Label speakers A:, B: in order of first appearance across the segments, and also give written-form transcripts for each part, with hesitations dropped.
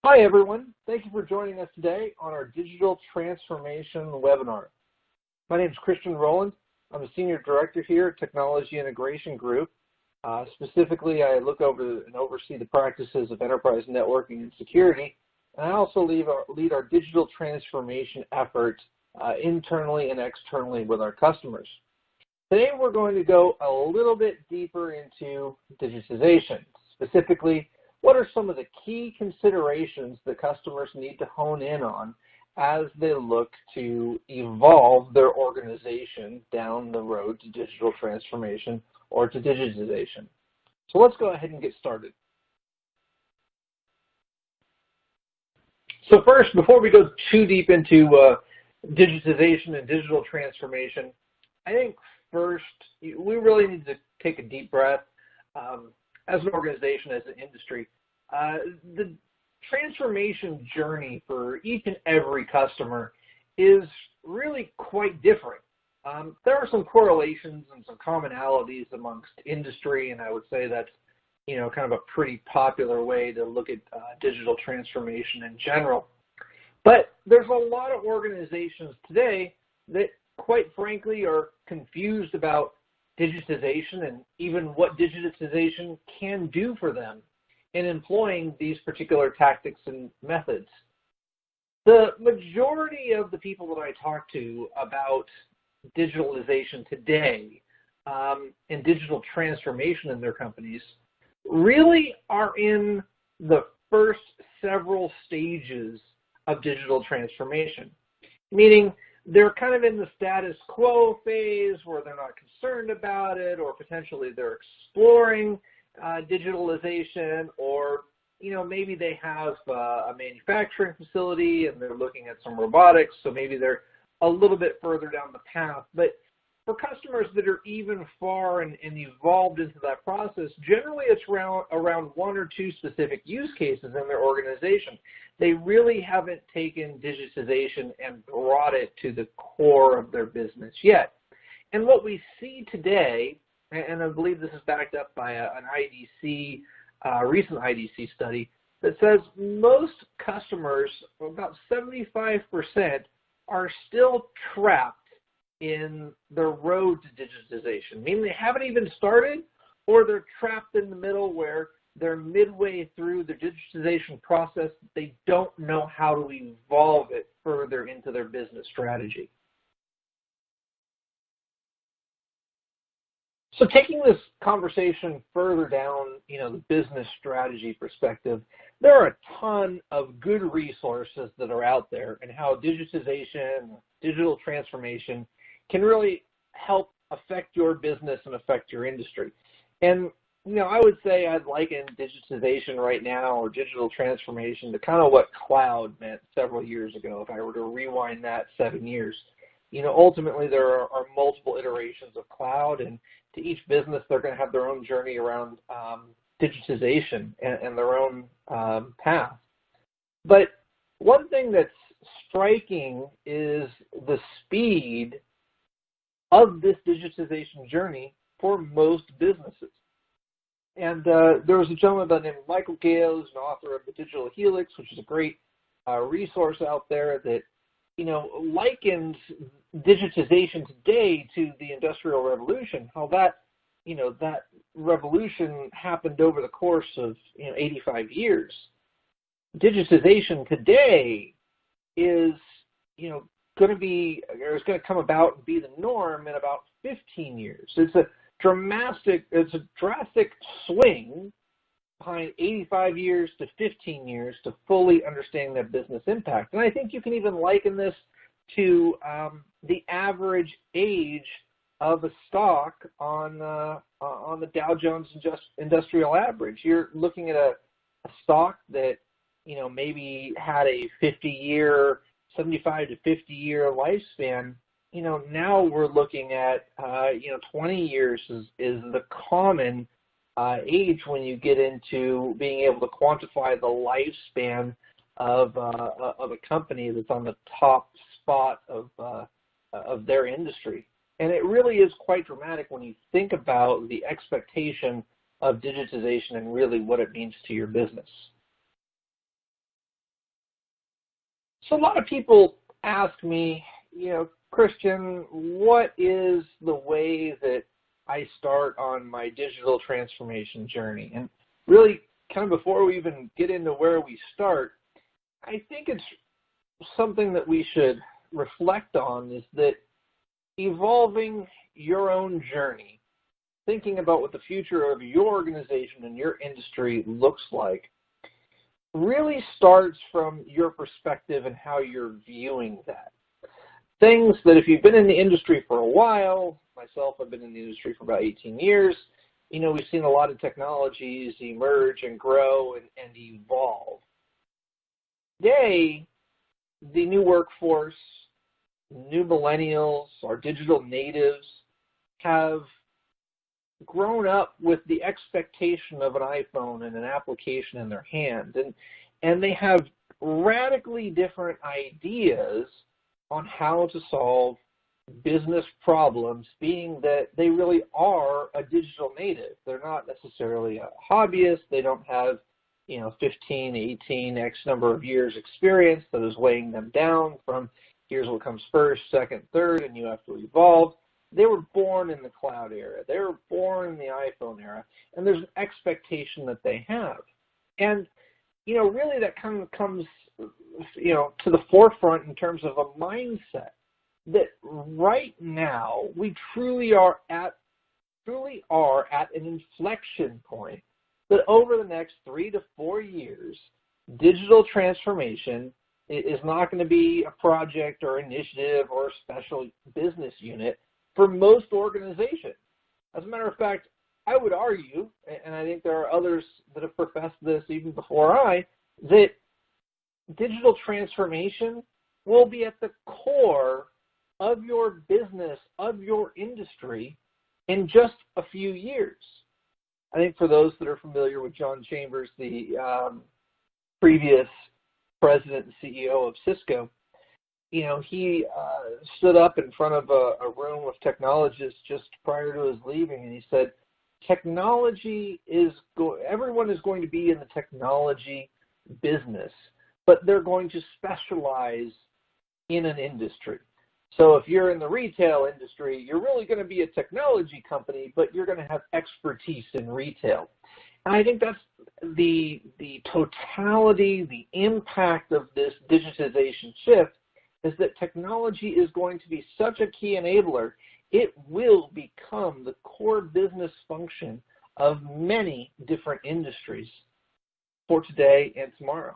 A: Hi, everyone. Thank you for joining us today on our digital transformation webinar. My name is Christian Rowland. I'm a Senior Director here at Technology Integration Group. Specifically, I look over and oversee the practices of enterprise networking and security, and I also lead our digital transformation efforts internally and externally with our customers. Today, we're going to go a little bit deeper into digitization, specifically what are some of the key considerations that customers need to hone in on as they look to evolve their organization down the road to digital transformation or to digitization? So let's go ahead and get started. So first, before we go too deep into digitization and digital transformation, I think first we really need to take a deep breath. As an organization, as an industry, the transformation journey for each and every customer is really quite different. There are some correlations and some commonalities amongst industry, and I would say that's kind of a pretty popular way to look at digital transformation in general. But there's a lot of organizations today that, quite frankly, are confused about digitization and even what digitization can do for them in employing these particular tactics and methods. The majority of the people that I talk to about digitalization today and digital transformation in their companies really are in the first several stages of digital transformation, meaning they're kind of in the status quo phase where they're not concerned about it, or potentially they're exploring digitalization, or maybe they have a manufacturing facility and they're looking at some robotics, so maybe they're a little bit further down the path. But for customers that are even far and evolved into that process, generally it's around one or two specific use cases in their organization. They really haven't taken digitization and brought it to the core of their business yet. And what we see today, and I believe this is backed up by an IDC, recent IDC study, that says most customers, about 75%, are still trapped in the road to digitization, meaning they haven't even started, or they're trapped in the middle where they're midway through the digitization process. They don't know how to evolve it further into their business strategy. So taking this conversation further down, the business strategy perspective, there are a ton of good resources that are out there and how digitization, digital transformation can really help affect your business and affect your industry. And I would say I'd liken digitization right now, or digital transformation, to kind of what cloud meant several years ago, if I were to rewind that 7 years. Ultimately there are multiple iterations of cloud, and to each business they're going to have their own journey around digitization and their own path. But one thing that's striking is the speed of this digitization journey for most businesses. And there was a gentleman by the name of Michael Gale, who's an author of The Digital Helix, which is a great resource out there that likens digitization today to the Industrial Revolution, how that that revolution happened over the course of 85 years. Digitization today is going to come about and be the norm in about 15 years. It's a drastic swing behind 85 years to 15 years to fully understand that business impact. And I think you can even liken this to the average age of a stock on the Dow Jones Industrial Average. You're looking at a stock that maybe had a 50-year, 75 to 50-year lifespan. Now we're looking at 20 years is the common age when you get into being able to quantify the lifespan of a company that's on the top spot of their industry. And it really is quite dramatic when you think about the expectation of digitization and really what it means to your business. So a lot of people ask me, Christian, what is the way that I start on my digital transformation journey? And really, kind of before we even get into where we start, I think it's something that we should reflect on is that evolving your own journey, thinking about what the future of your organization and your industry looks like, really starts from your perspective and how you're viewing that. Things that if you've been in the industry for a while, myself, I've been in the industry for about 18 years, we've seen a lot of technologies emerge and grow and evolve. Today, the new workforce, new millennials, our digital natives have grown up with the expectation of an iPhone and an application in their hand, and they have radically different ideas on how to solve business problems, being that they really are a digital native. They're not necessarily a hobbyist. They don't have 15, 18, X number of years experience that is weighing them down from here's what comes first, second, third, and you have to evolve. They were born in the cloud era. They were born in the iPhone era, and there's an expectation that they have. And, really that kind of comes, to the forefront in terms of a mindset that right now we truly are at an inflection point that over the next 3 to 4 years, digital transformation is not going to be a project or initiative or a special business unit for most organizations. As a matter of fact, I would argue, and I think there are others that have professed this even before I, that digital transformation will be at the core of your business, of your industry in just a few years. I think for those that are familiar with John Chambers, the previous president and CEO of Cisco, he stood up in front of a room of technologists just prior to his leaving, and he said, everyone is going to be in the technology business, but they're going to specialize in an industry. So if you're in the retail industry, you're really going to be a technology company, but you're going to have expertise in retail. And I think that's the totality, the impact of this digitization shift is that technology is going to be such a key enabler. It will become the core business function of many different industries for today and tomorrow.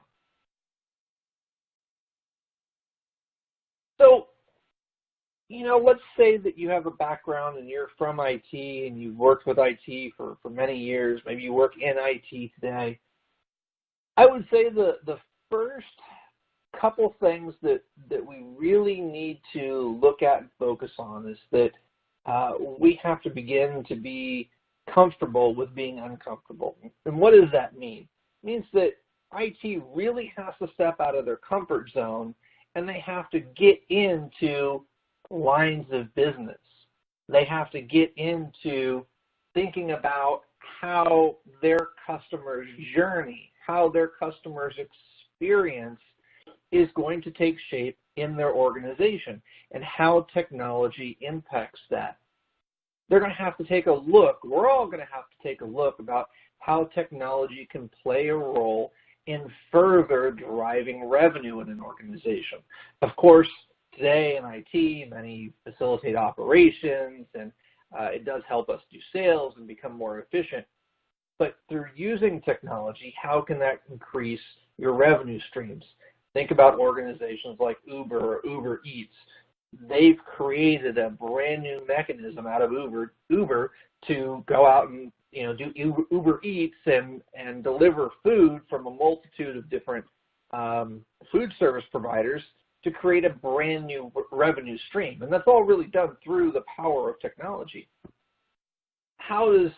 A: So, let's say that you have a background and you're from IT and you've worked with IT for many years. Maybe you work in IT today. I would say the first couple things that we really need to look at and focus on is that we have to begin to be comfortable with being uncomfortable. And what does that mean? It means that IT really has to step out of their comfort zone and they have to get into lines of business. They have to get into thinking about how their customers' journey, how their customers' experience is going to take shape in their organization and how technology impacts that. They're going to have to take a look. We're all going to have to take a look about how technology can play a role in further driving revenue in an organization. Of course, today in IT, many facilitate operations, and it does help us do sales and become more efficient. But through using technology, how can that increase your revenue streams? Think about organizations like Uber or Uber Eats. They've created a brand new mechanism out of Uber to go out and do Uber Eats and deliver food from a multitude of different food service providers to create a brand new revenue stream. And that's all really done through the power of technology. How does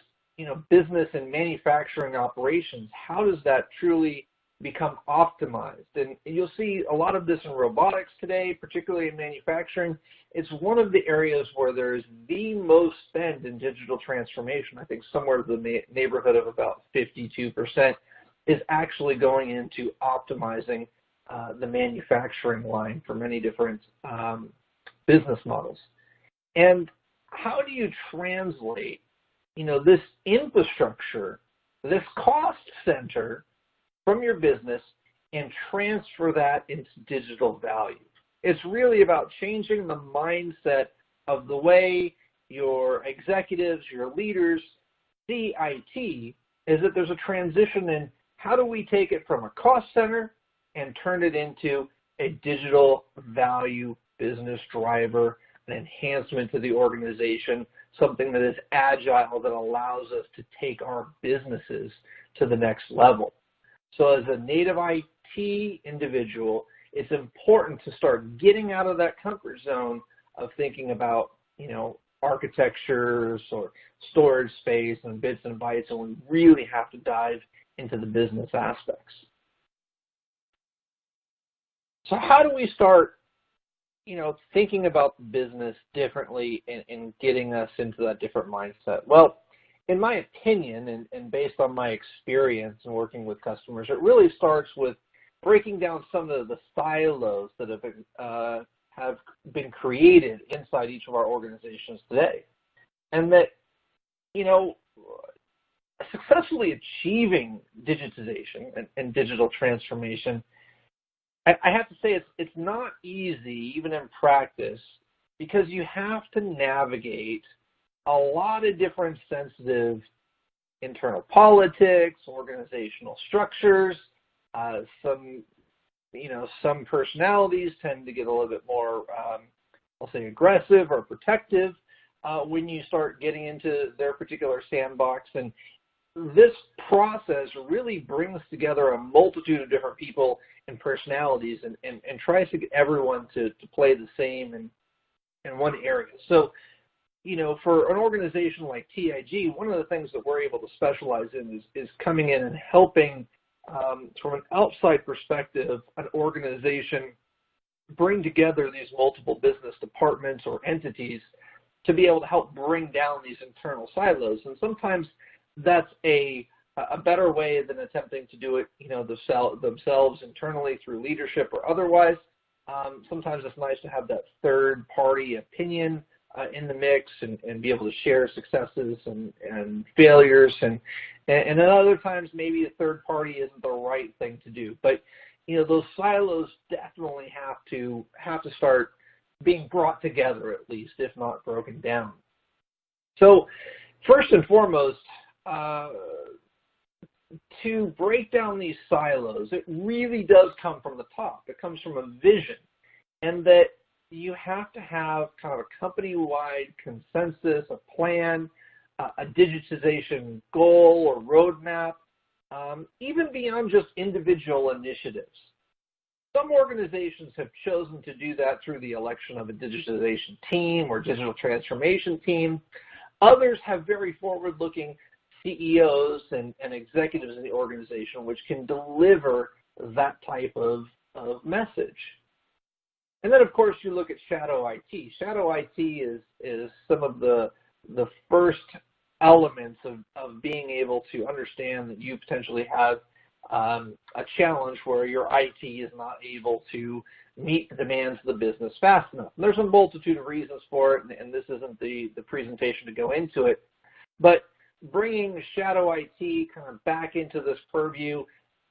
A: business and manufacturing operations, how does that truly become optimized? And you'll see a lot of this in robotics today, particularly in manufacturing. It's one of the areas where there's the most spend in digital transformation. I think somewhere in the neighborhood of about 52% is actually going into optimizing the manufacturing line for many different business models. And how do you translate, this infrastructure, this cost center from your business and transfer that into digital value? It's really about changing the mindset of the way your executives, your leaders see IT, is that there's a transition in how do we take it from a cost center and turn it into a digital value business driver, an enhancement to the organization, something that is agile, that allows us to take our businesses to the next level. So as a native IT individual, it's important to start getting out of that comfort zone of thinking about, architectures or storage space and bits and bytes, and we really have to dive into the business aspects. So how do we start, thinking about the business differently and getting us into that different mindset? Well, in my opinion, and based on my experience in working with customers, it really starts with breaking down some of the silos that have been created inside each of our organizations today. And that, successfully achieving digitization and digital transformation, I have to say it's not easy, even in practice, because you have to navigate a lot of different sensitive internal politics, organizational structures. Some personalities tend to get a little bit more, I'll say, aggressive or protective when you start getting into their particular sandbox. And this process really brings together a multitude of different people and personalities and tries to get everyone to play the same in one area. So, for an organization like TIG, one of the things that we're able to specialize in is coming in and helping, from an outside perspective, an organization bring together these multiple business departments or entities to be able to help bring down these internal silos. And sometimes that's a better way than attempting to do it, themselves internally through leadership or otherwise. Sometimes it's nice to have that third-party opinion in the mix and be able to share successes and failures. And at other times, maybe a third party isn't the right thing to do. But, those silos definitely have to start being brought together, at least, if not broken down. So first and foremost, to break down these silos, it really does come from the top. It comes from a vision, and that you have to have kind of a company-wide consensus, a plan, a digitization goal or roadmap, even beyond just individual initiatives. Some organizations have chosen to do that through the election of a digitization team or digital transformation team. Others have very forward-looking CEOs and executives in the organization which can deliver that type of message. And then, of course, you look at shadow IT. Shadow IT is some of the first elements of being able to understand that you potentially have a challenge where your IT is not able to meet the demands of the business fast enough. And there's a multitude of reasons for it, and this isn't the presentation to go into it. But bringing shadow IT kind of back into this purview,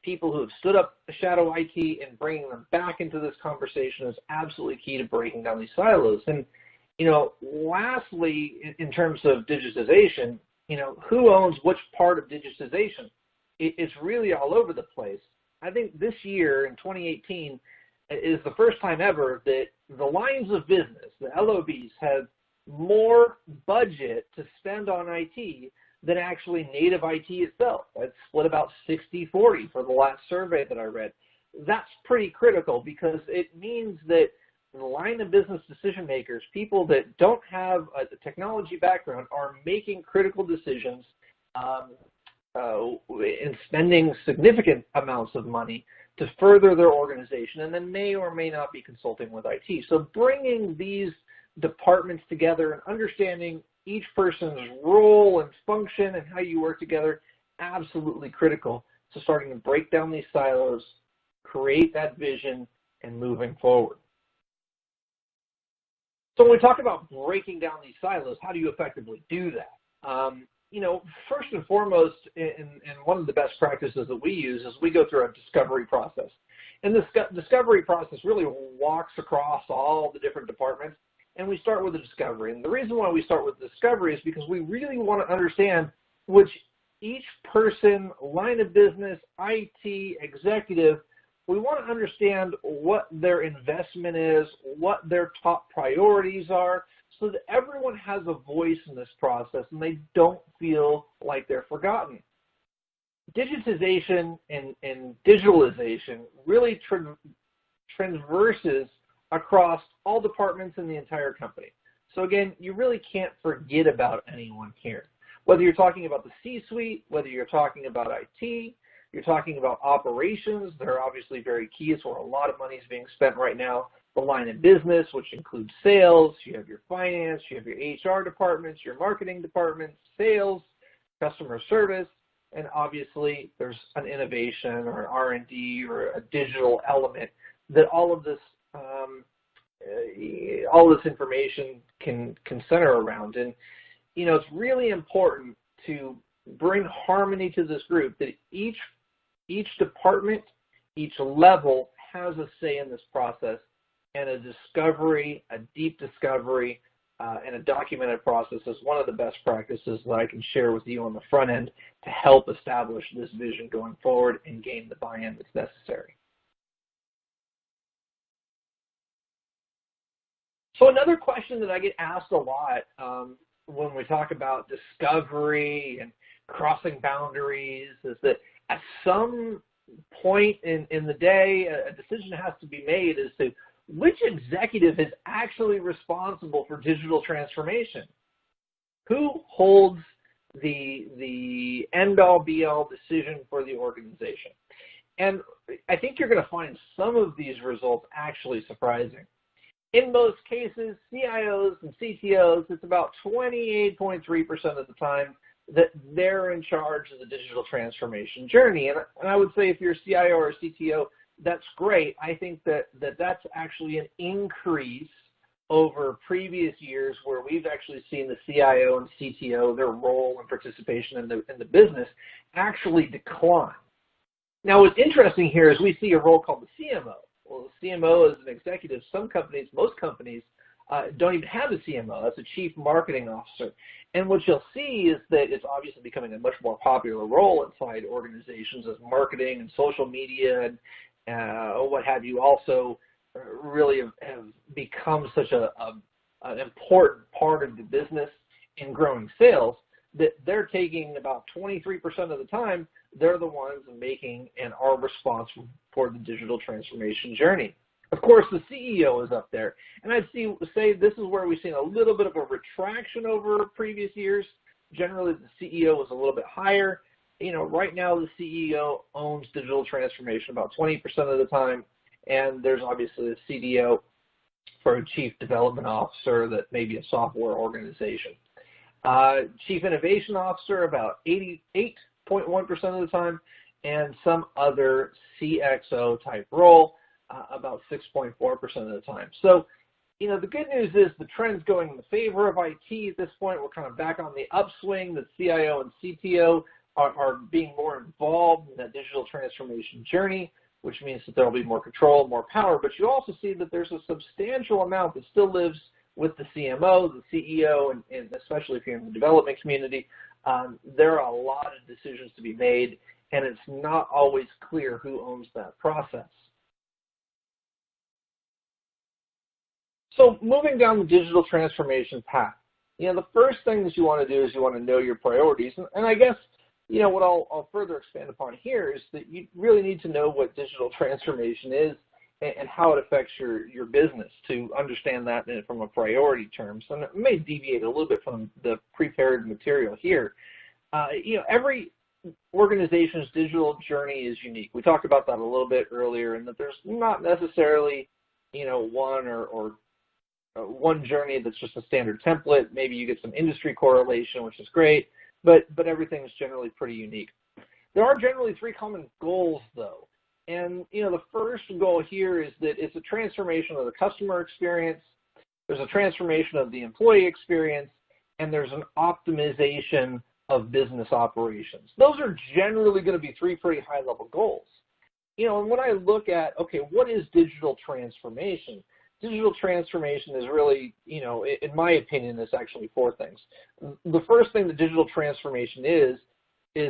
A: people who have stood up shadow IT and bringing them back into this conversation is absolutely key to breaking down these silos. And, lastly, in terms of digitization, who owns which part of digitization? It's really all over the place. I think this year, in 2018, is the first time ever that the lines of business, the LOBs, have more budget to spend on IT than actually native IT itself. It's split about 60-40 for the last survey that I read. That's pretty critical because it means that the line of business decision makers, people that don't have a technology background, are making critical decisions in spending significant amounts of money to further their organization, and then may or may not be consulting with IT. So bringing these departments together and understanding each person's role and function and how you work together, absolutely critical to starting to break down these silos create that vision, and moving forward. So when we talk about breaking down these silos, how do you effectively do that? First and foremost, and one of the best practices that we use is we go through a discovery process. And this discovery process really walks across all the different departments, and we start with a discovery. And the reason why we start with discovery is because we really want to understand which each person, line of business, IT, executive, we want to understand what their investment is, what their top priorities are, so that everyone has a voice in this process and they don't feel like they're forgotten. Digitization and digitalization really transverses across all departments in the entire company. So again, you really can't forget about anyone here. Whether you're talking about the C-suite, whether you're talking about IT, you're talking about operations, they're obviously very key. It's where a lot of money is being spent right now. The line of business, which includes sales, you have your finance, you have your HR departments, your marketing departments, sales, customer service, and obviously there's an innovation or an R&D or a digital element that all of this information can center around. And it's really important to bring harmony to this group, that each department, each level has a say in this process, and a discovery, a deep discovery, and a documented process is one of the best practices that I can share with you on the front end to help establish this vision going forward and gain the buy-in that's necessary. So another question that I get asked a lot when we talk about discovery and crossing boundaries is that at some point in the day, a decision has to be made as to which executive is actually responsible for digital transformation. Who holds the end-all, be-all decision for the organization? And I think you're going to find some of these results actually surprising. In most cases, CIOs and CTOs, it's about 28.3% of the time that they're in charge of the digital transformation journey. And I would say if you're a CIO or a CTO, that's great. I think that's actually an increase over previous years where we've actually seen the CIO and CTO, their role and participation in the business actually decline. Now, what's interesting here is we see a role called the CMO. Well, the CMO is an executive. Some companies, most companies, don't even have a CMO. That's a chief marketing officer. And what you'll see is that it's obviously becoming a much more popular role inside organizations as marketing and social media and what have you also really have become such an important part of the business in growing sales that they're taking about 23% of the time, they're the ones making and are responsible for the digital transformation journey. Of course, the CEO is up there, and I'd say this is where we've seen a little bit of a retraction over previous years. Generally, the CEO is a little bit higher. Right now the CEO owns digital transformation about 20% of the time, and there's obviously a CDO for a chief development officer that may be a software organization. Chief innovation officer about 88.1% of the time, and some other CXO type role about 6.4% of the time. So, the good news is the trend's going in the favor of IT at this point. We're kind of back on the upswing. The CIO and CTO are being more involved in that digital transformation journey, which means that there will be more control, more power. But you also see that there's a substantial amount that still lives with the CMO, the CEO, and especially if you're in the development community, there are a lot of decisions to be made, and it's not always clear who owns that process. So moving down the digital transformation path, the first thing that you want to do is you want to know your priorities. And I guess, what I'll further expand upon here is that you really need to know what digital transformation is and how it affects your business to understand that from a priority terms. And it may deviate a little bit from the prepared material here. Every organization's digital journey is unique. We talked about that a little bit earlier, and that there's not necessarily, one journey that's just a standard template. Maybe you get some industry correlation, which is great, but everything is generally pretty unique. There are generally three common goals, though, And the first goal here is that it's a transformation of the customer experience, there's a transformation of the employee experience, and there's an optimization of business operations. Those are generally going to be three pretty high-level goals. And when I look at, okay, what is digital transformation? Digital transformation is really, in my opinion, it's actually four things. The first thing that digital transformation is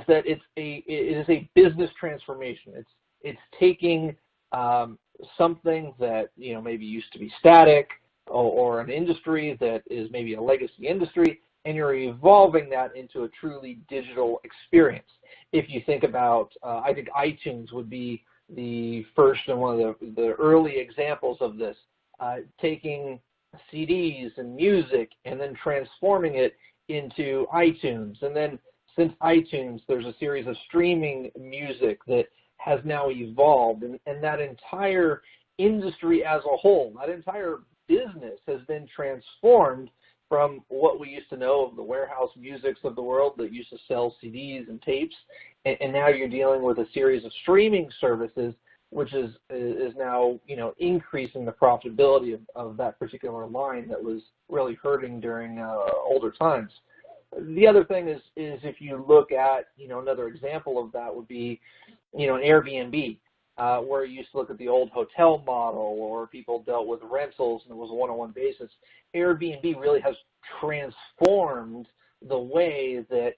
A: that it is a business transformation. It's taking something that maybe used to be static or an industry that is maybe a legacy industry, and you're evolving that into a truly digital experience. If you think about, I think iTunes would be the first and one of the early examples of this, taking CDs and music and then transforming it into iTunes. And then since iTunes, there's a series of streaming music that has now evolved, and that entire industry as a whole, that entire business has been transformed from what we used to know of the warehouse musics of the world that used to sell CDs and tapes, and now you're dealing with a series of streaming services, which is now increasing the profitability of that particular line that was really hurting during older times. The other thing is if you look at another example of that would be an Airbnb, where you used to look at the old hotel model, or people dealt with rentals and it was a one-on-one basis. Airbnb really has transformed the way that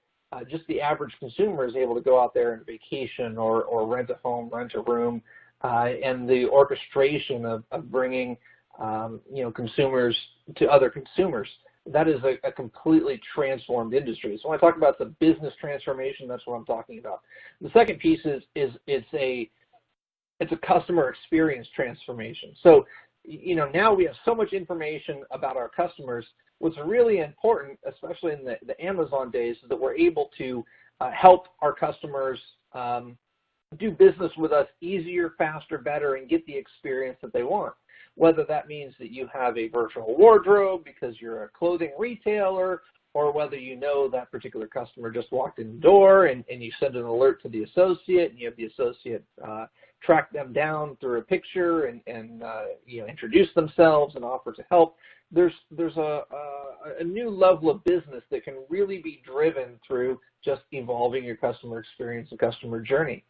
A: just the average consumer is able to go out there and vacation or rent a home, rent a room, and the orchestration of bringing consumers to other consumers. That is a completely transformed industry. So when I talk about the business transformation, that's what I'm talking about. The second piece is it's a customer experience transformation. So now we have so much information about our customers. What's really important, especially in the Amazon days, is that we're able to help our customers do business with us easier, faster, better, and get the experience that they want. Whether that means that you have a virtual wardrobe because you're a clothing retailer, or whether that particular customer just walked in the door and you send an alert to the associate, and you have the associate track them down through a picture and introduce themselves and offer to help. There's a new level of business that can really be driven through just evolving your customer experience and customer journey.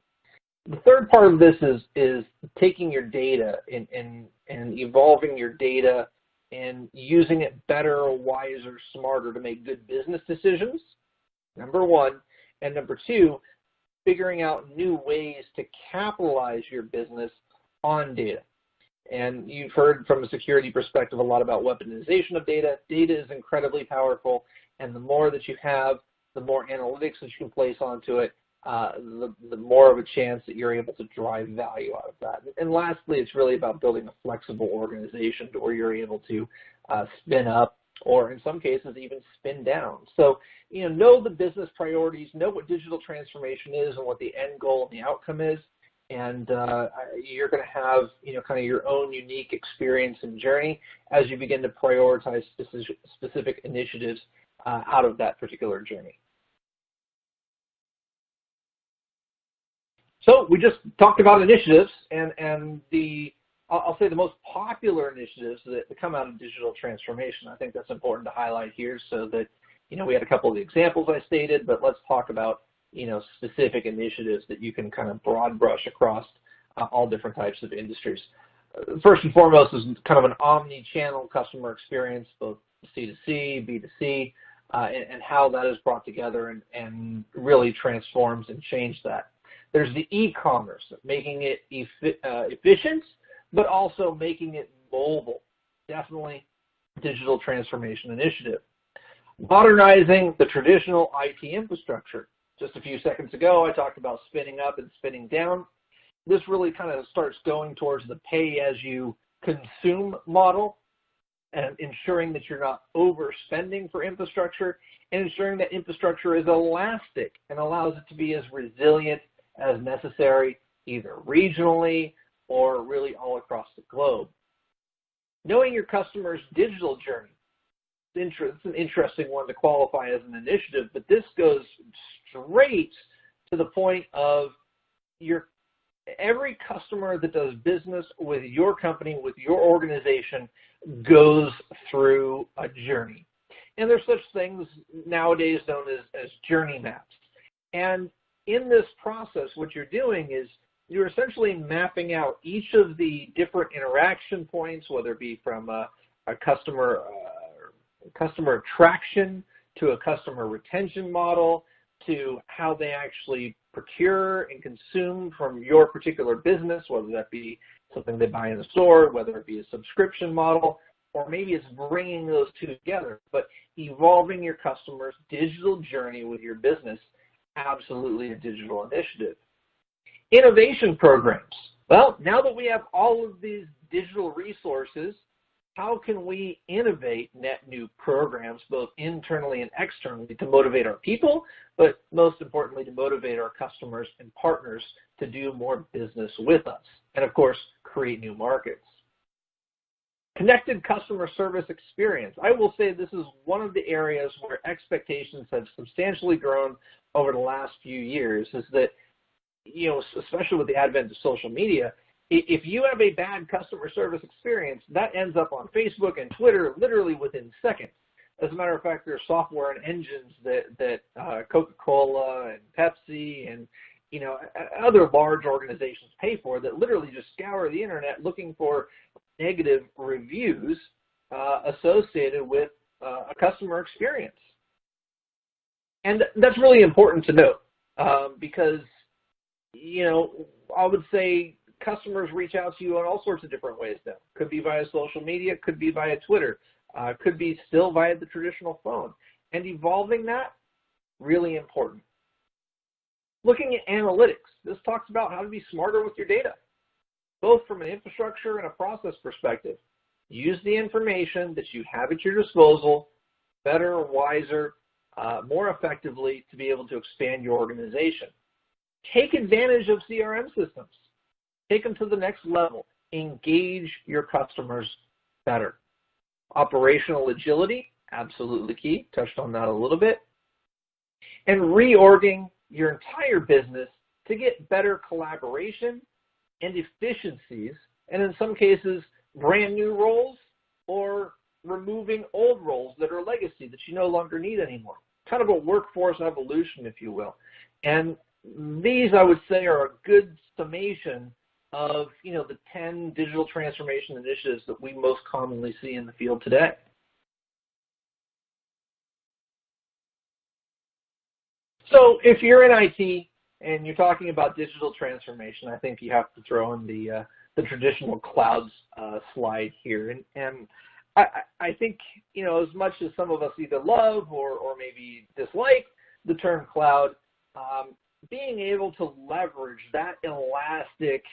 A: The third part of this is taking your data and evolving your data and using it better, wiser, smarter to make good business decisions, number one. And number two, figuring out new ways to capitalize your business on data. And you've heard from a security perspective a lot about weaponization of data. Data is incredibly powerful, and the more that you have, the more analytics that you can place onto it, the more of a chance that you're able to drive value out of that. And lastly, it's really about building a flexible organization where you're able to spin up, or in some cases even spin down. So know the business priorities, know what digital transformation is and what the end goal and the outcome is, and you're going to have kind of your own unique experience and journey as you begin to prioritize specific initiatives out of that particular journey. So we just talked about initiatives, and I'll say the most popular initiatives that come out of digital transformation. I think that's important to highlight here, so that we had a couple of the examples I stated, but let's talk about specific initiatives that you can kind of broad brush across all different types of industries. First and foremost is kind of an omni-channel customer experience, both C2C, B2C, and how that is brought together and really transforms and changed that. There's the e-commerce, making it efficient, but also making it mobile. Definitely digital transformation initiative. Modernizing the traditional IT infrastructure. Just a few seconds ago, I talked about spinning up and spinning down. This really kind of starts going towards the pay-as-you-consume model, and ensuring that you're not overspending for infrastructure, and ensuring that infrastructure is elastic and allows it to be as resilient as necessary, either regionally or really all across the globe. Knowing your customer's digital journey. It's an interesting one to qualify as an initiative, but this goes straight to the point of your every customer that does business with your company, with your organization, goes through a journey. And there's such things nowadays known as journey maps. And in this process, what you're doing is you're essentially mapping out each of the different interaction points, whether it be from a customer attraction to a customer retention model to how they actually procure and consume from your particular business, whether that be something they buy in the store, whether it be a subscription model, or maybe it's bringing those two together. But evolving your customer's digital journey with your business, absolutely a digital initiative. Innovation programs. Well, now that we have all of these digital resources, how can we innovate net new programs, both internally and externally, to motivate our people, but most importantly, to motivate our customers and partners to do more business with us, and of course, create new markets. Connected customer service experience. I will say this is one of the areas where expectations have substantially grown over the last few years, is that, especially with the advent of social media, if you have a bad customer service experience, that ends up on Facebook and Twitter literally within seconds. As a matter of fact, there are software and engines that Coca-Cola and Pepsi and other large organizations pay for that literally just scour the internet looking for negative reviews associated with a customer experience. And that's really important to note because, I would say customers reach out to you in all sorts of different ways now. Could be via social media, could be via Twitter, could be still via the traditional phone. And evolving that, really important. Looking at analytics, this talks about how to be smarter with your data, both from an infrastructure and a process perspective. Use the information that you have at your disposal better, wiser, more effectively to be able to expand your organization. Take advantage of CRM systems. Take them to the next level. Engage your customers better. Operational agility, absolutely key. Touched on that a little bit. And reorging your entire business to get better collaboration and efficiencies, and in some cases, brand new roles or removing old roles that are legacy that you no longer need anymore. Kind of a workforce evolution, if you will. And these, I would say, are a good summation of the 10 digital transformation initiatives that we most commonly see in the field today. So if you're in IT and you're talking about digital transformation, I think you have to throw in the traditional clouds slide here. And I think, as much as some of us either love or maybe dislike the term cloud, being able to leverage that elastic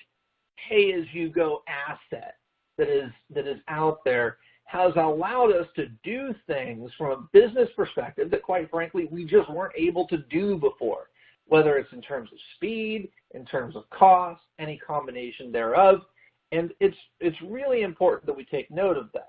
A: pay-as-you-go asset that is out there has allowed us to do things from a business perspective that, quite frankly, we just weren't able to do before, whether it's in terms of speed, in terms of cost, any combination thereof. And it's really important that we take note of that.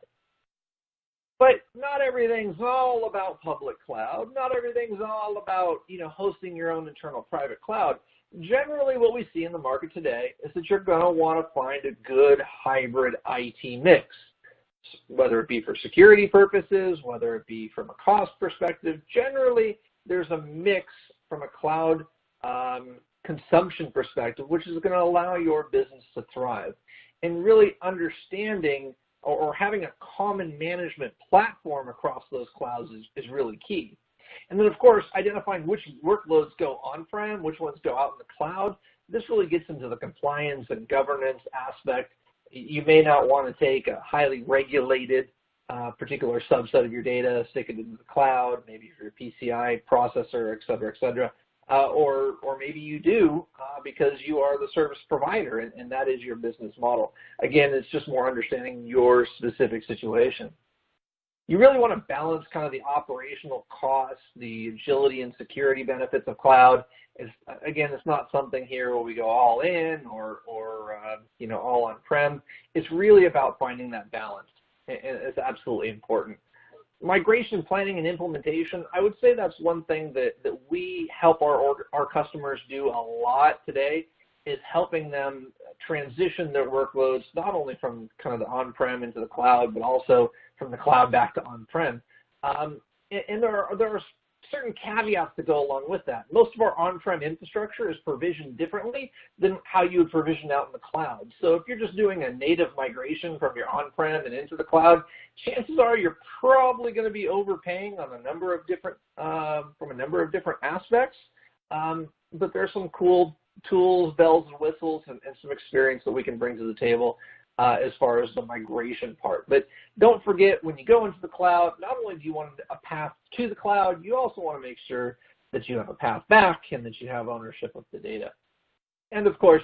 A: But not everything's all about public cloud. Not everything's all about, hosting your own internal private cloud. Generally, what we see in the market today is that you're going to want to find a good hybrid IT mix, whether it be for security purposes, whether it be from a cost perspective. Generally, there's a mix from a cloud consumption perspective, which is going to allow your business to thrive. And really understanding or having a common management platform across those clouds is really key. And then, of course, identifying which workloads go on-prem, which ones go out in the cloud. This really gets into the compliance and governance aspect. You may not want to take a highly regulated particular subset of your data, stick it into the cloud, maybe for your PCI processor, et cetera, or maybe you do because you are the service provider and that is your business model. Again, it's just more understanding your specific situation. You really want to balance kind of the operational costs, the agility and security benefits of cloud. Again, it's not something here where we go all in or all on-prem. It's really about finding that balance, and it's absolutely important. Migration planning and implementation, I would say that's one thing that we help our customers do a lot today, is helping them transition their workloads not only from kind of the on-prem into the cloud, but also from the cloud back to on-prem. And there are certain caveats that go along with that. Most of our on-prem infrastructure is provisioned differently than how you would provision out in the cloud. So if you're just doing a native migration from your on-prem and into the cloud, chances are you're probably going to be overpaying on a number of different from a number of different aspects. But there's some cool tools, bells and whistles, and some experience that we can bring to the table as far as the migration part. But don't forget, when you go into the cloud, not only do you want a path to the cloud, you also want to make sure that you have a path back and that you have ownership of the data. And of course,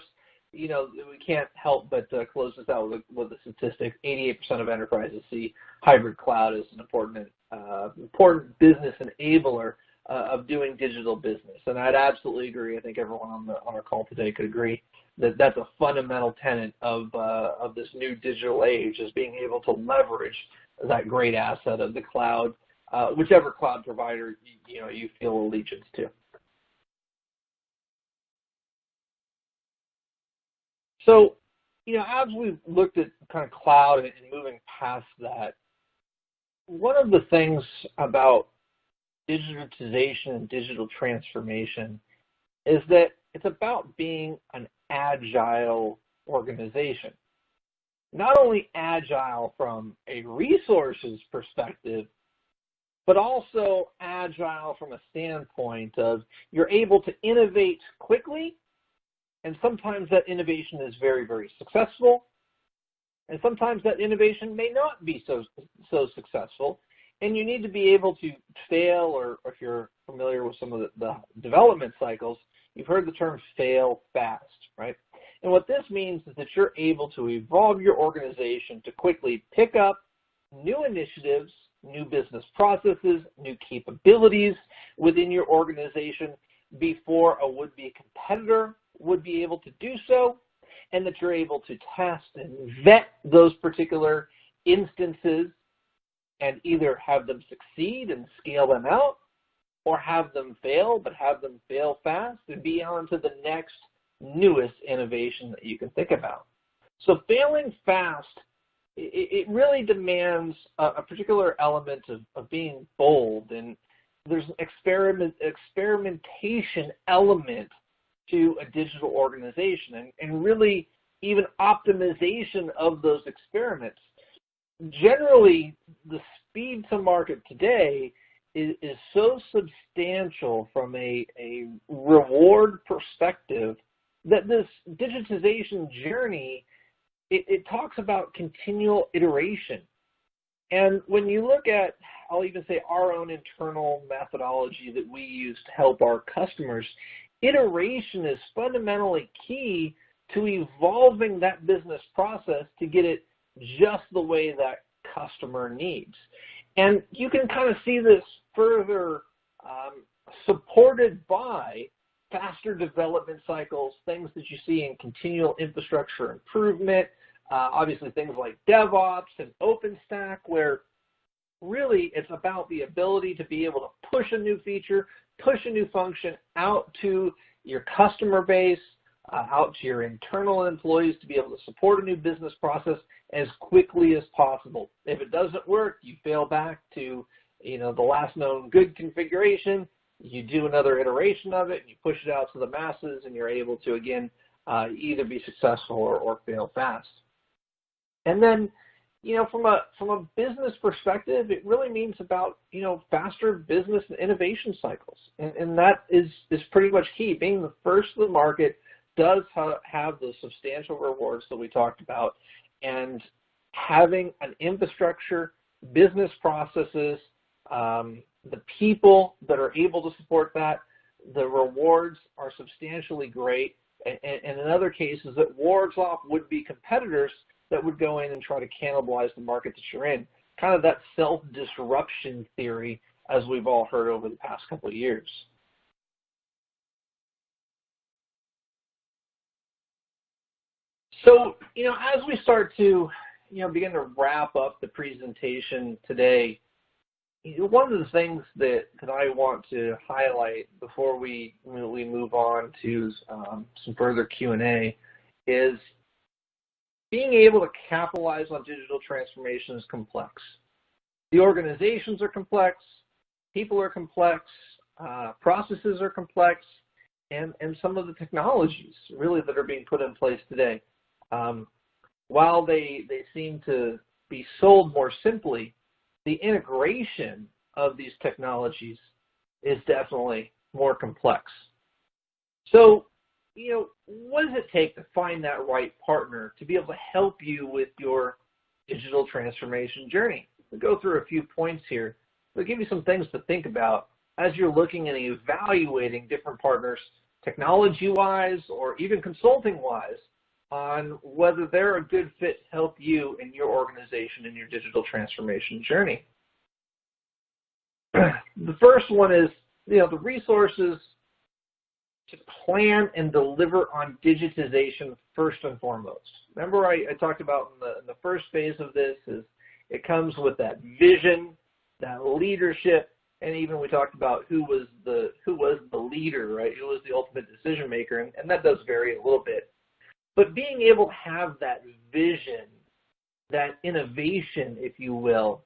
A: we can't help but close this out with a statistic. 88% of enterprises see hybrid cloud as an important business enabler of doing digital business. And I'd absolutely agree. I think everyone on our call today could agree that that's a fundamental tenet of this new digital age, is being able to leverage that great asset of the cloud, whichever cloud provider you feel allegiance to. So, as we've looked at kind of cloud and moving past that, one of the things about digitization and digital transformation is that it's about being an agile organization. Not only agile from a resources perspective, but also agile from a standpoint of you're able to innovate quickly, and sometimes that innovation is very, very successful, and sometimes that innovation may not be so successful, and you need to be able to fail, or if you're familiar with some of the development cycles, you've heard the term fail fast, right? And what this means is that you're able to evolve your organization to quickly pick up new initiatives, new business processes, new capabilities within your organization before a would-be competitor would be able to do so, and that you're able to test and vet those particular instances and either have them succeed and scale them out, or have them fail, but have them fail fast and be on to the next newest innovation that you can think about. So failing fast, it really demands a particular element of being bold, and there's an experimentation element to a digital organization, and really even optimization of those experiments. Generally, the speed to market today is so substantial from a reward perspective that this digitization journey, it talks about continual iteration. And when you look at, I'll even say, our own internal methodology that we use to help our customers, iteration is fundamentally key to evolving that business process to get it just the way that customer needs. And you can kind of see this further supported by faster development cycles, things that you see in continual infrastructure improvement, obviously things like DevOps and OpenStack, where really it's about the ability to be able to push a new feature, push a new function out to your customer base, out to your internal employees to be able to support a new business process as quickly as possible. If it doesn't work, you fail back to the last known good configuration, you do another iteration of it, and you push it out to the masses, and you're able to, again, either be successful or fail fast. And then, from a business perspective, it really means about, faster business and innovation cycles. And that is pretty much key. Being the first to the market does have those substantial rewards that we talked about, and having an infrastructure, business processes, the people that are able to support that, the rewards are substantially great, and in other cases it wards off would-be competitors that would go in and try to cannibalize the market that you're in. Kind of that self-disruption theory, as we've all heard over the past couple of years. So, as we start to, begin to wrap up the presentation today, one of the things that I want to highlight before we move on to some further Q&A is being able to capitalize on digital transformation is complex. The organizations are complex, people are complex, processes are complex, and some of the technologies really that are being put in place today. While they seem to be sold more simply, the integration of these technologies is definitely more complex. So, what does it take to find that right partner to be able to help you with your digital transformation journey? We'll go through a few points here. We'll give you some things to think about as you're looking and evaluating different partners, technology-wise or even consulting-wise, on whether they're a good fit to help you in your organization in your digital transformation journey. The first one is, the resources to plan and deliver on digitization first and foremost. Remember I talked about in the first phase of this is it comes with that vision, that leadership, and even we talked about who was the leader, right? Who was the ultimate decision maker, and that does vary a little bit. But being able to have that vision, that innovation, if you will,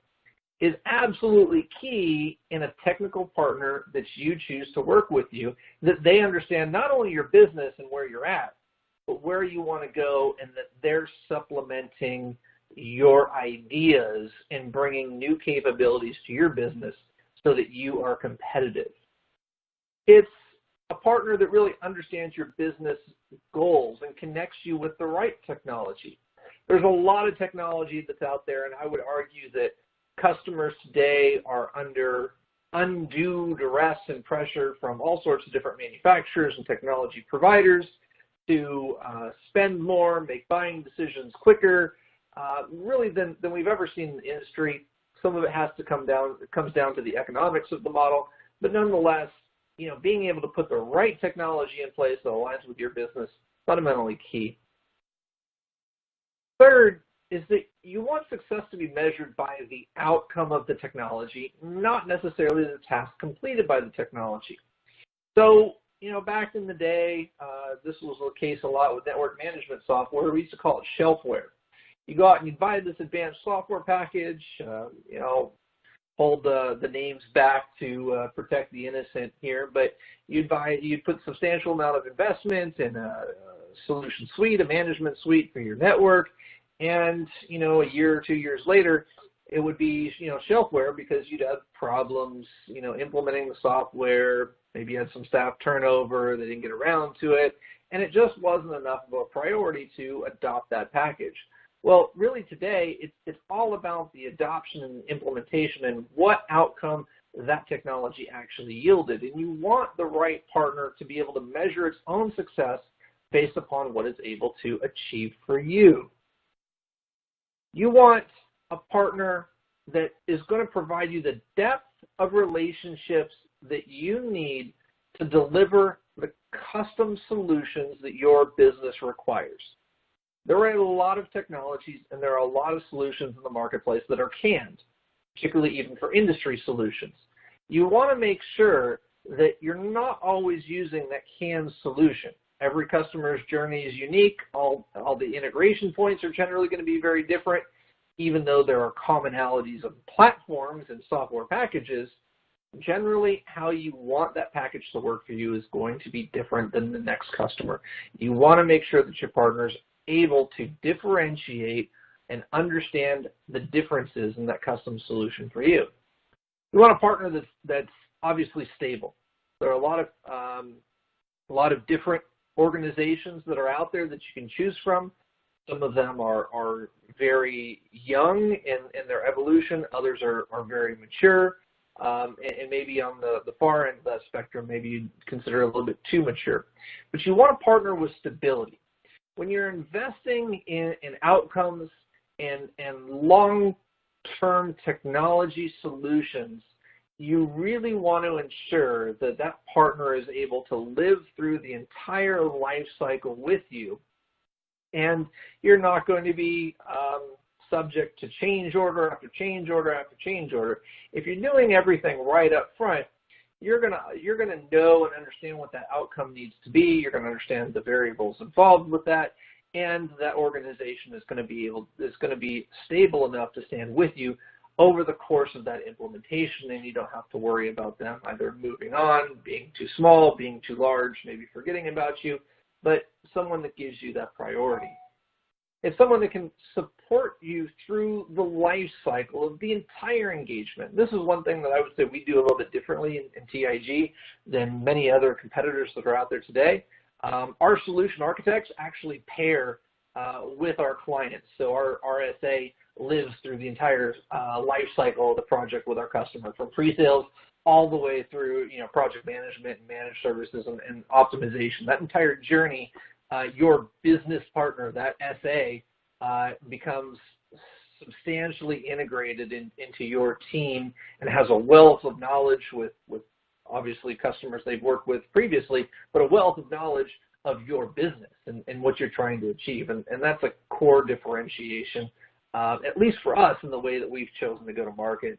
A: is absolutely key in a technical partner that you choose to work with you, that they understand not only your business and where you're at, but where you want to go, and that they're supplementing your ideas and bringing new capabilities to your business so that you are competitive. It's a partner that really understands your business goals and connects you with the right technology. There's a lot of technology that's out there, and I would argue that customers today are under undue duress and pressure from all sorts of different manufacturers and technology providers to spend more, make buying decisions quicker, really than we've ever seen in the industry. Some of it comes down to the economics of the model, but nonetheless, being able to put the right technology in place that aligns with your business, fundamentally key. Third is that you want success to be measured by the outcome of the technology, not necessarily the task completed by the technology. So, back in the day, this was the case a lot with network management software. We used to call it shelfware. You go out and you buy this advanced software package, hold the names back to protect the innocent here, but you'd put a substantial amount of investment in a solution suite, a management suite for your network, and a year or 2 years later, it would be shelfware because you'd have problems implementing the software. Maybe you had some staff turnover, they didn't get around to it, and it just wasn't enough of a priority to adopt that package. Well, really today, it's all about the adoption and implementation and what outcome that technology actually yielded. And you want the right partner to be able to measure its own success based upon what it's able to achieve for you. You want a partner that is going to provide you the depth of relationships that you need to deliver the custom solutions that your business requires. There are a lot of technologies and there are a lot of solutions in the marketplace that are canned, particularly even for industry solutions. You want to make sure that you're not always using that canned solution. Every customer's journey is unique. All the integration points are generally going to be very different. Even though there are commonalities of platforms and software packages, generally how you want that package to work for you is going to be different than the next customer. You want to make sure that your partner's able to differentiate and understand the differences in that custom solution for you. You want a partner that's obviously stable. There are a lot of different organizations that are out there that you can choose from. Some of them are very young in their evolution. Others are very mature. And maybe on the far end of that spectrum, maybe you'd consider a little bit too mature. But you want to partner with stability. When you're investing in outcomes and long-term technology solutions, you really want to ensure that that partner is able to live through the entire life cycle with you. And you're not going to be subject to change order after change order after change order. If you're doing everything right up front, you're gonna know and understand what that outcome needs to be. You're gonna understand the variables involved with that, and that organization is going to be stable enough to stand with you over the course of that implementation, and you don't have to worry about them either moving on, being too small, being too large, maybe forgetting about you, but someone that gives you that priority. It's someone that can support you through the life cycle of the entire engagement. This is one thing that I would say we do a little bit differently in TIG than many other competitors that are out there today. Our solution architects actually pair with our clients. So our RSA lives through the entire life cycle of the project with our customer, from pre-sales all the way through project management and managed services and optimization. That entire journey, your business partner, that SA, becomes substantially integrated into your team and has a wealth of knowledge with obviously customers they've worked with previously, but a wealth of knowledge of your business and what you're trying to achieve. And that's a core differentiation, at least for us, in the way that we've chosen to go to market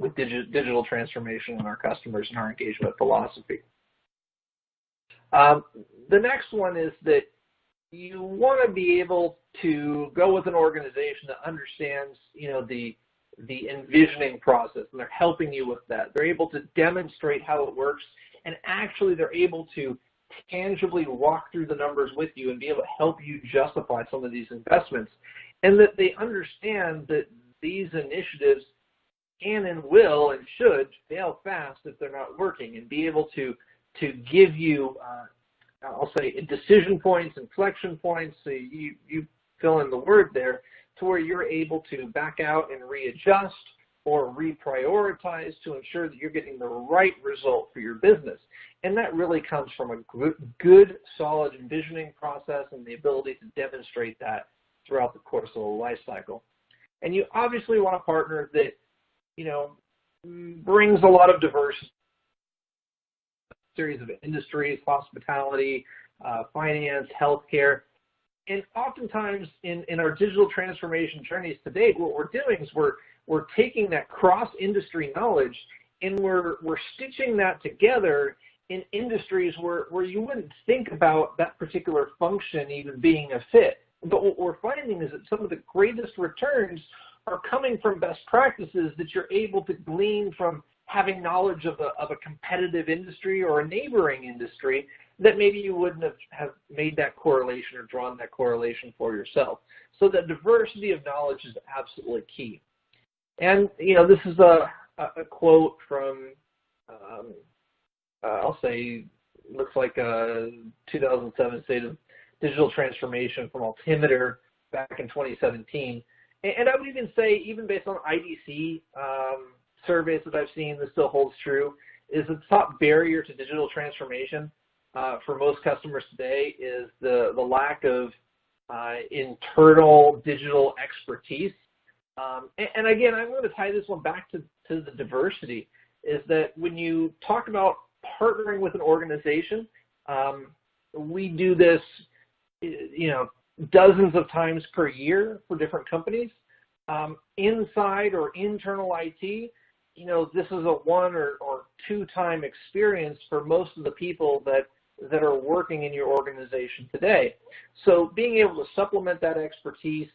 A: with digital transformation and our customers and our engagement philosophy. The next one is that you want to be able to go with an organization that understands, the envisioning process, and they're helping you with that. They're able to demonstrate how it works, and actually they're able to tangibly walk through the numbers with you and be able to help you justify some of these investments, and that they understand that these initiatives can and will and should fail fast if they're not working, and be able to give you, I'll say, decision points, inflection points, so you fill in the word there, to where you're able to back out and readjust or reprioritize to ensure that you're getting the right result for your business. And that really comes from a good, solid envisioning process and the ability to demonstrate that throughout the course of the life cycle. And you obviously want a partner that, brings a lot of diversity, series of industries, hospitality, finance, healthcare. And oftentimes in our digital transformation journeys to date, what we're doing is we're taking that cross-industry knowledge and we're stitching that together in industries where you wouldn't think about that particular function even being a fit. But what we're finding is that some of the greatest returns are coming from best practices that you're able to glean from having knowledge of a competitive industry or a neighboring industry that maybe you wouldn't have made that correlation or drawn that correlation for yourself. So the diversity of knowledge is absolutely key. And, this is a quote from, I'll say, looks like a 2007 State of Digital Transformation from Altimeter back in 2017. And I would even say, even based on IDC surveys that I've seen, this still holds true, is the top barrier to digital transformation for most customers today is the lack of internal digital expertise. And again, I'm going to tie this one back to the diversity, is that when you talk about partnering with an organization, we do this, dozens of times per year for different companies. Inside or internal IT, this is a 1 or 2 time experience for most of the people that are working in your organization today. So being able to supplement that expertise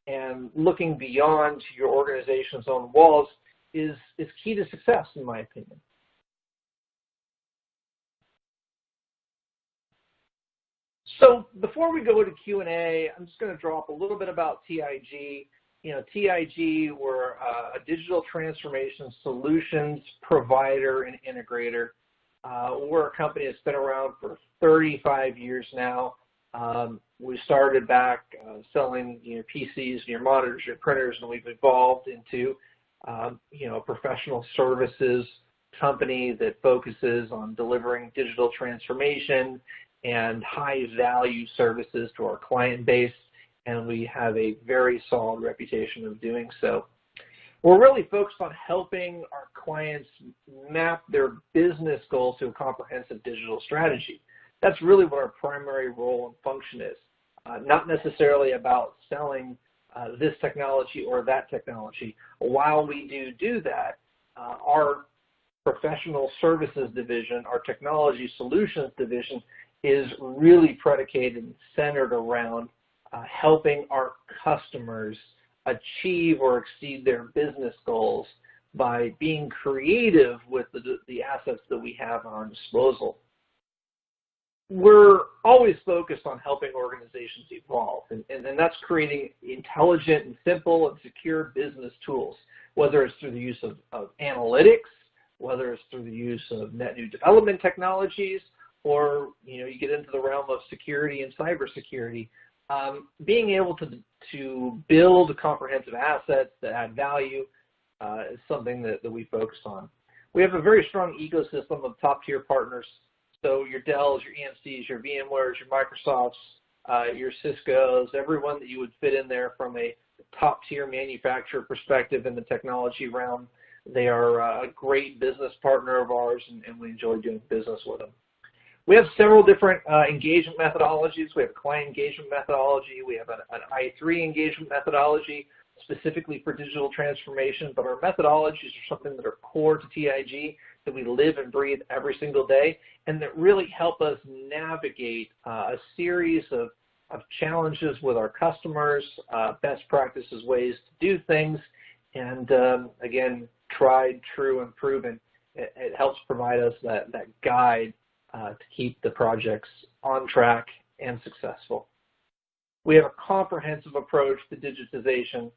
A: and looking beyond your organization's own walls is key to success, in my opinion. So before we go to Q&A, I'm just going to drop a little bit about TIG. TIG, we're a digital transformation solutions provider and integrator. We're a company that's been around for 35 years now. We started back selling PCs, your monitors, your printers, and we've evolved into a professional services company that focuses on delivering digital transformation and high-value services to our client base, and we have a very solid reputation of doing so. We're really focused on helping our clients map their business goals to a comprehensive digital strategy. That's really what our primary role and function is, not necessarily about selling this technology or that technology. While we do that, our professional services division, our technology solutions division, is really predicated and centered around helping our customers achieve or exceed their business goals by being creative with the assets that we have at our disposal. We're always focused on helping organizations evolve, and that's creating intelligent and simple and secure business tools, whether it's through the use of analytics, whether it's through the use of net new development technologies, or you get into the realm of security and cybersecurity. Being able to build comprehensive assets that add value is something that we focus on. We have a very strong ecosystem of top-tier partners. So your Dells, your EMCs, your VMwares, your Microsofts, your Ciscos, everyone that you would fit in there from a top-tier manufacturer perspective in the technology realm. They are a great business partner of ours, and we enjoy doing business with them. We have several different engagement methodologies. We have a client engagement methodology. We have an I3 engagement methodology specifically for digital transformation, but our methodologies are something that are core to TIG, that we live and breathe every single day, and that really help us navigate a series of challenges with our customers, best practices, ways to do things, and again, tried, true, and proven. It helps provide us that guide to keep the projects on track and successful. We have a comprehensive approach to digitization,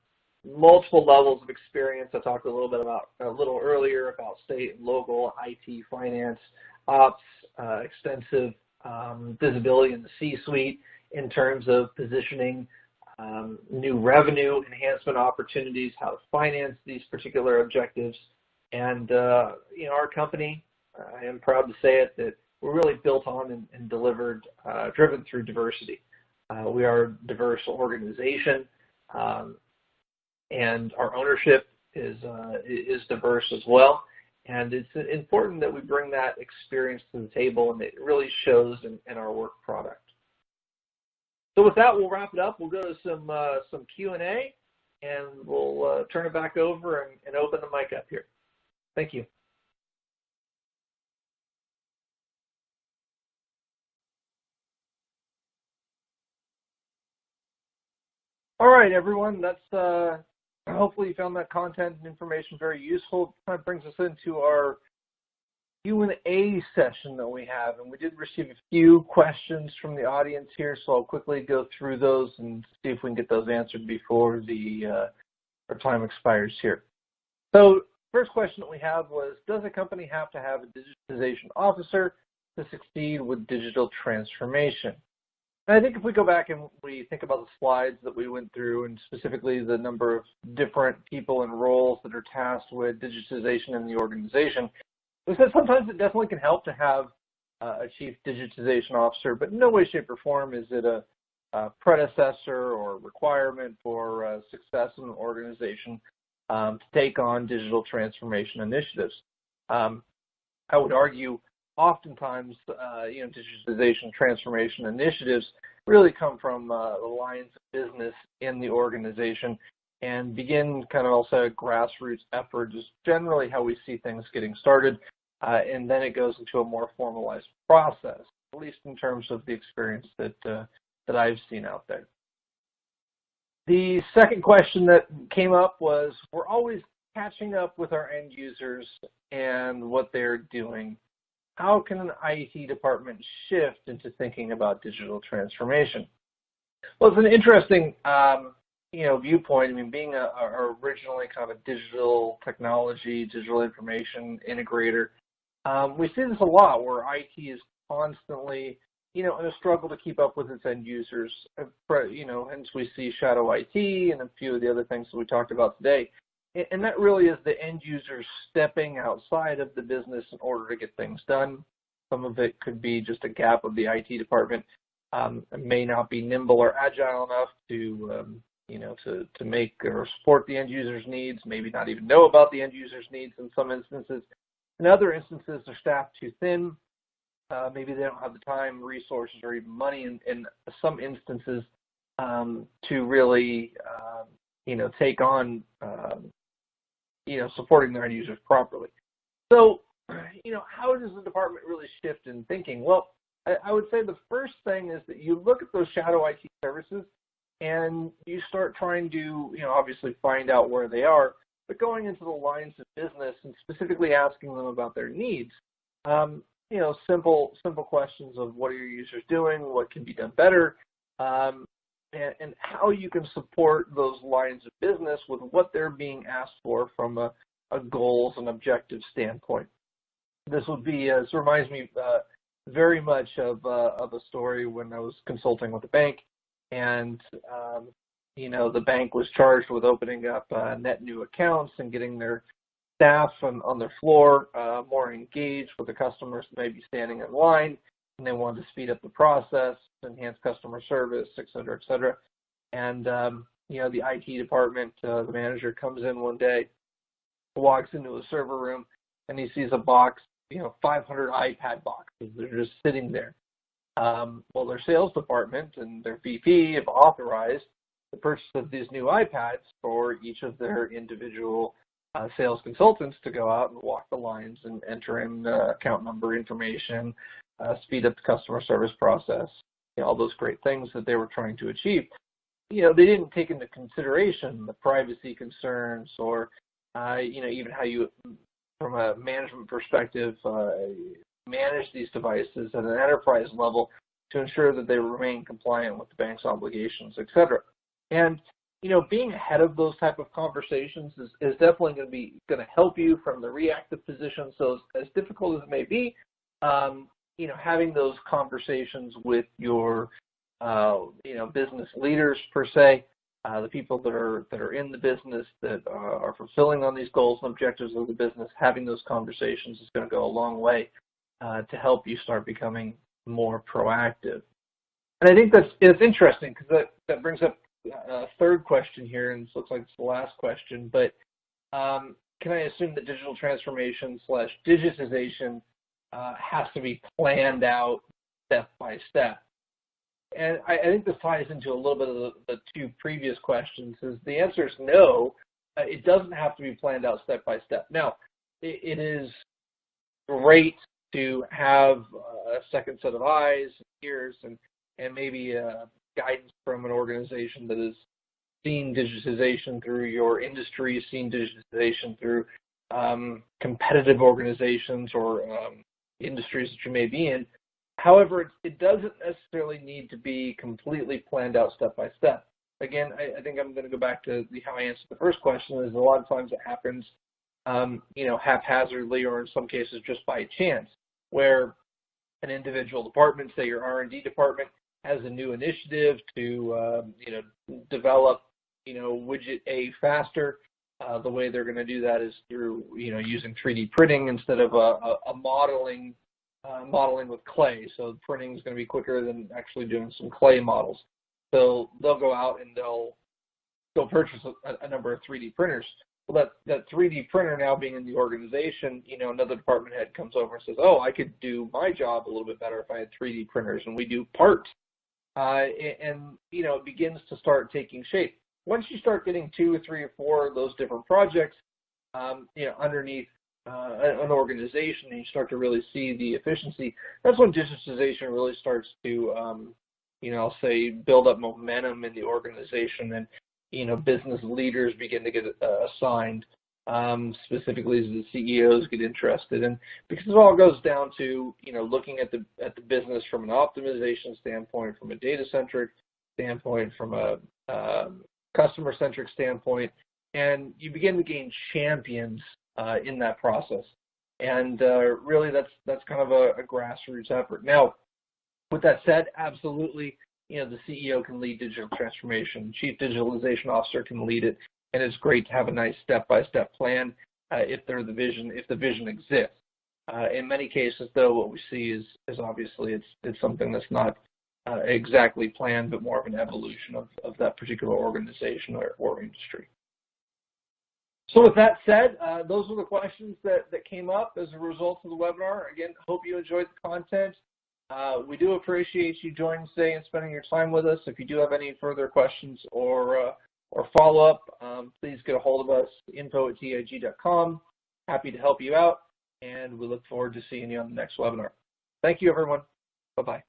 A: multiple levels of experience. I talked a little earlier about state and local, IT, finance, ops, extensive visibility in the C-suite in terms of positioning new revenue enhancement opportunities, how to finance these particular objectives. And our company, I am proud to say it, that we're really built on and driven through diversity. We are a diverse organization, and our ownership is diverse as well. And it's important that we bring that experience to the table, and it really shows in our work product. So with that, we'll wrap it up. We'll go to some Q&A, and we'll turn it back over and open the mic up here. Thank you. All right, everyone. That's hopefully you found that content and information very useful. That brings us into our Q&A session that we have, and we did receive a few questions from the audience here, so I'll quickly go through those and see if we can get those answered before our time expires here. So first question that we have was, does a company have to have a digitization officer to succeed with digital transformation? And I think if we go back and we think about the slides that we went through, and specifically the number of different people and roles that are tasked with digitization in the organization, we said sometimes it definitely can help to have a chief digitization officer, but in no way, shape, or form is it a predecessor or requirement for success in an organization to take on digital transformation initiatives. I would argue oftentimes, digitization transformation initiatives really come from the lines of business in the organization and begin kind of also a grassroots effort, just generally how we see things getting started, and then it goes into a more formalized process, at least in terms of the experience that I've seen out there. The second question that came up was, we're always catching up with our end users and what they're doing. How can an IT department shift into thinking about digital transformation? Well, it's an interesting, viewpoint. I mean, being originally kind of a digital technology, digital information integrator, we see this a lot where IT is constantly, in a struggle to keep up with its end users. Hence we see shadow IT and a few of the other things that we talked about today. And that really is the end user stepping outside of the business in order to get things done. Some of it could be just a gap of the IT department. It may not be nimble or agile enough to make or support the end user's needs, maybe not even know about the end user's needs in some instances. In other instances, they're staffed too thin. Maybe they don't have the time, resources, or even money in some instances to really, take on, supporting their end users properly. So, how does the department really shift in thinking? Well, I would say the first thing is that you look at those shadow IT services and you start trying to, obviously find out where they are, but going into the lines of business and specifically asking them about their needs. Simple questions of what are your users doing, what can be done better, and how you can support those lines of business with what they're being asked for from a goals and objective standpoint. This reminds me very much of a story when I was consulting with a bank, and the bank was charged with opening up net new accounts and getting their staff on their floor more engaged with the customers that may be standing in line, and they wanted to speed up the process, enhance customer service, et cetera, et cetera. And the IT department, the manager comes in one day, walks into a server room, and he sees a box, 500 iPad boxes. They're just sitting there. Well, their sales department and their VP have authorized the purchase of these new iPads for each of their individual sales consultants to go out and walk the lines and enter in account number information, speed up the customer service process, all those great things that they were trying to achieve. They didn't take into consideration the privacy concerns or, even how you, from a management perspective, manage these devices at an enterprise level to ensure that they remain compliant with the bank's obligations, et cetera. And, being ahead of those type of conversations is definitely going to help you from the reactive position. So as difficult as it may be, having those conversations with your, business leaders per se, the people that are in the business that are fulfilling on these goals and objectives of the business, having those conversations is going to go a long way to help you start becoming more proactive. And I think it's interesting because that brings up a third question here, and it looks like it's the last question, but can I assume that digital transformation / digitization has to be planned out step by step? And I think this ties into a little bit of the two previous questions. Is the answer is no, it doesn't have to be planned out step by step. Now, it is great to have a second set of eyes, ears, and maybe guidance from an organization that has seen digitization through your industry, seen digitization through competitive organizations or industries that you may be in. However, it doesn't necessarily need to be completely planned out step by step. Again, I think I'm going to go back to how I answered the first question. Is a lot of times it happens, haphazardly, or in some cases just by chance, where an individual department, say your R&D department, has a new initiative to, develop, widget A faster. The way they're going to do that is through, using 3D printing instead of a modeling with clay. So printing is going to be quicker than actually doing some clay models. So they'll go out and they'll purchase a number of 3D printers. Well, that 3D printer now being in the organization, another department head comes over and says, oh, I could do my job a little bit better if I had 3D printers, and we do parts. It begins to start taking shape. Once you start getting 2 or 3 or 4 of those different projects, underneath an organization, and you start to really see the efficiency, that's when digitization really starts to, I'll say, build up momentum in the organization, and business leaders begin to get assigned, specifically as the CEOs get interested. And because it all goes down to, looking at the business from an optimization standpoint, from a data-centric standpoint, from a customer-centric standpoint, and you begin to gain champions in that process. And really that's kind of a grassroots effort. Now, with that said, absolutely, the CEO can lead digital transformation, Chief Digitalization Officer can lead it, and it's great to have a nice step-by-step plan if the vision exists. In many cases, though, what we see is obviously it's something that's not exactly planned, but more of an evolution of that particular organization or industry. So with that said, those were the questions that came up as a result of the webinar. Again, hope you enjoyed the content. We do appreciate you joining today and spending your time with us. If you do have any further questions or follow-up, please get a hold of us, info@dig.com. Happy to help you out, and we look forward to seeing you on the next webinar. Thank you, everyone. Bye-bye.